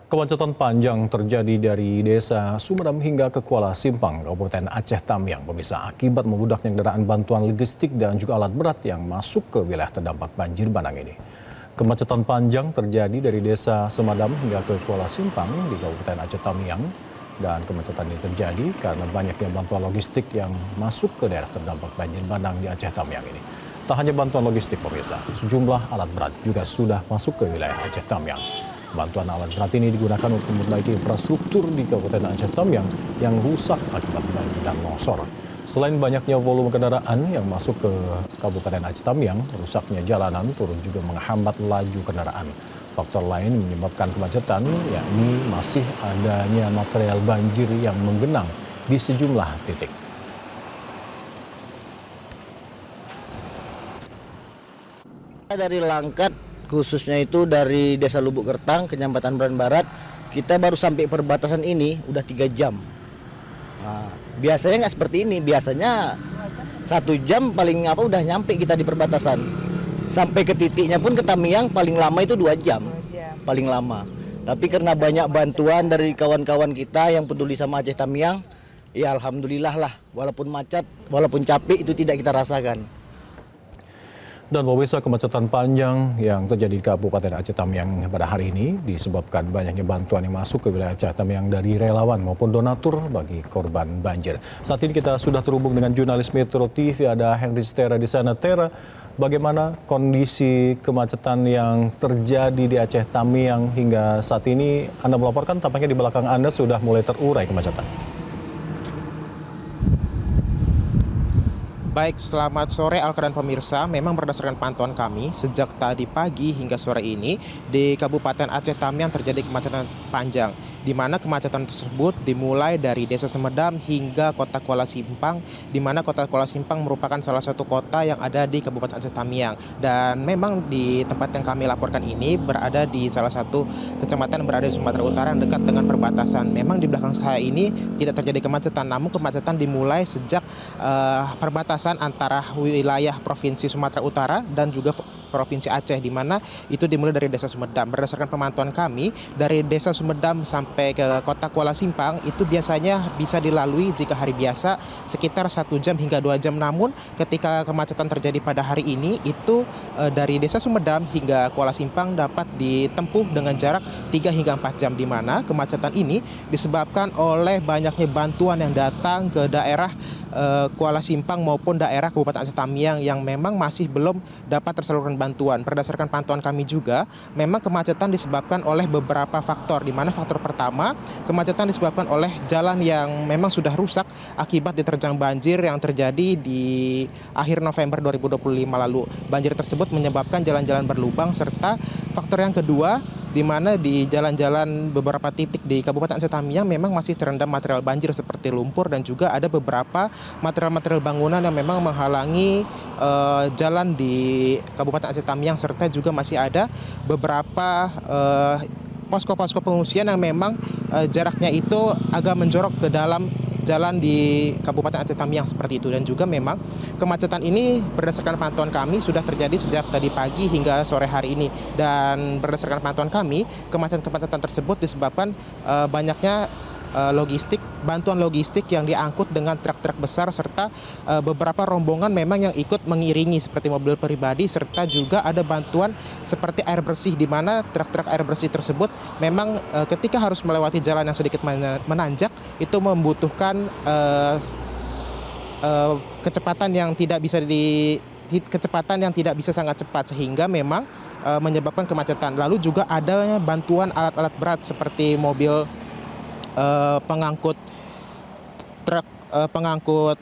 Kemacetan panjang terjadi dari Desa Sumedam hingga ke Kuala Simpang, Kabupaten Aceh Tamiang, pemirsa, akibat membludaknya kendaraan bantuan logistik dan juga alat berat yang masuk ke wilayah terdampak banjir bandang ini. Kemacetan panjang terjadi dari Desa Sumedam hingga ke Kuala Simpang di Kabupaten Aceh Tamiang, dan kemacetan ini terjadi karena banyaknya bantuan logistik yang masuk ke daerah terdampak banjir bandang di Aceh Tamiang ini. Tak hanya bantuan logistik, pemirsa, sejumlah alat berat juga sudah masuk ke wilayah Aceh Tamiang. Bantuan alat berat ini digunakan untuk memperbaiki infrastruktur di Kabupaten Aceh Tamiang yang rusak akibat banjir dan longsor. Selain banyaknya volume kendaraan yang masuk ke Kabupaten Aceh Tamiang, rusaknya jalanan turut juga menghambat laju kendaraan. Faktor lain menyebabkan kemacetan, yakni masih adanya material banjir yang menggenang di sejumlah titik. Dari Langkat, khususnya itu dari Desa Lubuk Kertang, Kecamatan Beran Barat, kita baru sampai perbatasan ini udah 3 jam. Nah, biasanya nggak seperti ini, biasanya 1 jam paling udah nyampe kita di perbatasan. Sampai ke titiknya pun ke Tamiang paling lama itu 2 jam, paling lama. Tapi karena banyak bantuan dari kawan-kawan kita yang peduli sama Aceh Tamiang, ya alhamdulillah lah, walaupun macet, walaupun capek itu tidak kita rasakan. Dan pemirsa, kemacetan panjang yang terjadi di Kabupaten Aceh Tamiang pada hari ini disebabkan banyaknya bantuan yang masuk ke wilayah Aceh Tamiang dari relawan maupun donatur bagi korban banjir. Saat ini kita sudah terhubung dengan jurnalis Metro TV, ada Henry Stera di sana. Tera, bagaimana kondisi kemacetan yang terjadi di Aceh Tamiang hingga saat ini? Anda melaporkan tampaknya di belakang Anda sudah mulai terurai kemacetan. Baik, selamat sore Alka dan pemirsa. Memang berdasarkan pantauan kami, sejak tadi pagi hingga sore ini, di Kabupaten Aceh Tamiang terjadi kemacetan panjang, di mana kemacetan tersebut dimulai dari Desa Sumedam hingga Kota Kuala Simpang, di mana Kota Kuala Simpang merupakan salah satu kota yang ada di Kabupaten Aceh Tamiang. Dan memang di tempat yang kami laporkan ini berada di salah satu kecamatan yang berada di Sumatera Utara yang dekat dengan perbatasan. Memang di belakang saya ini tidak terjadi kemacetan, namun kemacetan dimulai sejak perbatasan antara wilayah Provinsi Sumatera Utara dan juga Provinsi Aceh, di mana itu dimulai dari Desa Sumedam. Berdasarkan pemantauan kami, dari Desa Sumedam sampai ke Kota Kuala Simpang itu biasanya bisa dilalui jika hari biasa sekitar 1 jam hingga 2 jam. Namun ketika kemacetan terjadi pada hari ini, itu dari Desa Sumedam hingga Kuala Simpang dapat ditempuh dengan jarak 3 hingga 4 jam, di mana kemacetan ini disebabkan oleh banyaknya bantuan yang datang ke daerah Kuala Simpang maupun daerah Kabupaten Aceh Tamiang yang memang masih belum dapat tersalurkan bantuan. Berdasarkan pantauan kami juga, memang kemacetan disebabkan oleh beberapa faktor, di mana faktor pertama, kemacetan disebabkan oleh jalan yang memang sudah rusak akibat diterjang banjir yang terjadi di akhir November 2025 lalu. Banjir tersebut menyebabkan jalan-jalan berlubang, serta faktor yang kedua, di mana di jalan-jalan beberapa titik di Kabupaten Aceh Tamiang memang masih terendam material banjir seperti lumpur, dan juga ada beberapa material-material bangunan yang memang menghalangi jalan di Kabupaten Aceh Tamiang, serta juga masih ada beberapa posko-posko pengungsian yang memang jaraknya itu agak menjorok ke dalam jalan di Kabupaten Aceh Tamiang seperti itu. Dan juga memang kemacetan ini berdasarkan pantauan kami sudah terjadi sejak tadi pagi hingga sore hari ini. Dan berdasarkan pantauan kami, kemacetan tersebut disebabkan banyaknya bantuan logistik yang diangkut dengan truk-truk besar, serta beberapa rombongan memang yang ikut mengiringi seperti mobil pribadi, serta juga ada bantuan seperti air bersih, di mana truk-truk air bersih tersebut memang ketika harus melewati jalan yang sedikit menanjak itu membutuhkan kecepatan yang tidak bisa sangat cepat, sehingga memang menyebabkan kemacetan. Lalu juga adanya bantuan alat-alat berat seperti mobil pengangkut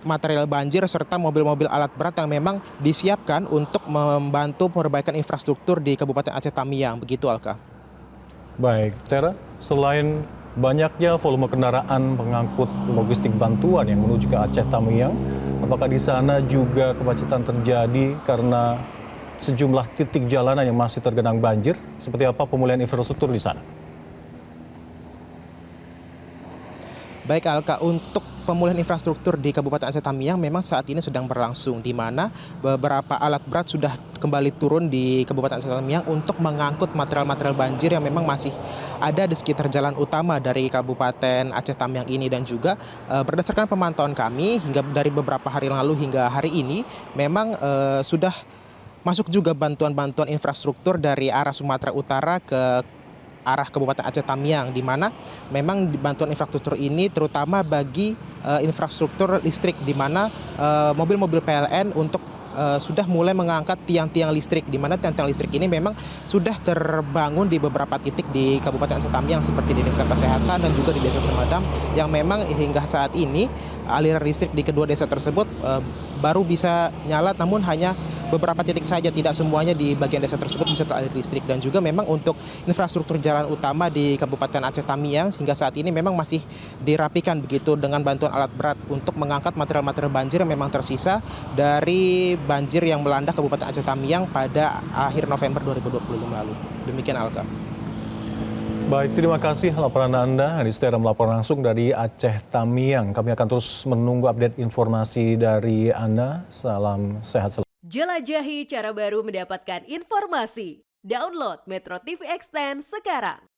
material banjir, serta mobil-mobil alat berat yang memang disiapkan untuk membantu perbaikan infrastruktur di Kabupaten Aceh Tamiang. Begitu, Alka. Baik, Tera, selain banyaknya volume kendaraan pengangkut logistik bantuan yang menuju ke Aceh Tamiang, apakah di sana juga kemacetan terjadi karena sejumlah titik jalanan yang masih tergenang banjir? Seperti apa pemulihan infrastruktur di sana? Baik, Alka, untuk pemulihan infrastruktur di Kabupaten Aceh Tamiang memang saat ini sedang berlangsung, di mana beberapa alat berat sudah kembali turun di Kabupaten Aceh Tamiang untuk mengangkut material-material banjir yang memang masih ada di sekitar jalan utama dari Kabupaten Aceh Tamiang ini. Dan juga berdasarkan pemantauan kami hingga dari beberapa hari lalu hingga hari ini memang sudah masuk juga bantuan-bantuan infrastruktur dari arah Sumatera Utara ke arah Kabupaten Aceh Tamiang, di mana memang bantuan infrastruktur ini terutama bagi infrastruktur listrik, di mana mobil-mobil PLN untuk sudah mulai mengangkat tiang-tiang listrik, di mana tiang-tiang listrik ini memang sudah terbangun di beberapa titik di Kabupaten Aceh Tamiang seperti di Desa Kesehatan dan juga di Desa Semadam, yang memang hingga saat ini aliran listrik di kedua desa tersebut baru bisa nyala, namun hanya beberapa titik saja, tidak semuanya di bagian desa tersebut bisa teraliri listrik. Dan juga memang untuk infrastruktur jalan utama di Kabupaten Aceh Tamiang hingga saat ini memang masih dirapikan begitu dengan bantuan alat berat untuk mengangkat material-material banjir yang memang tersisa dari banjir yang melanda Kabupaten Aceh Tamiang pada akhir November 2025 lalu. Demikian, Alka. Baik, terima kasih laporan Anda. Anistera melaporkan langsung dari Aceh Tamiang. Kami akan terus menunggu update informasi dari Anda. Salam sehat selalu. Jelajahi cara baru mendapatkan informasi. Download Metro TV Extend sekarang.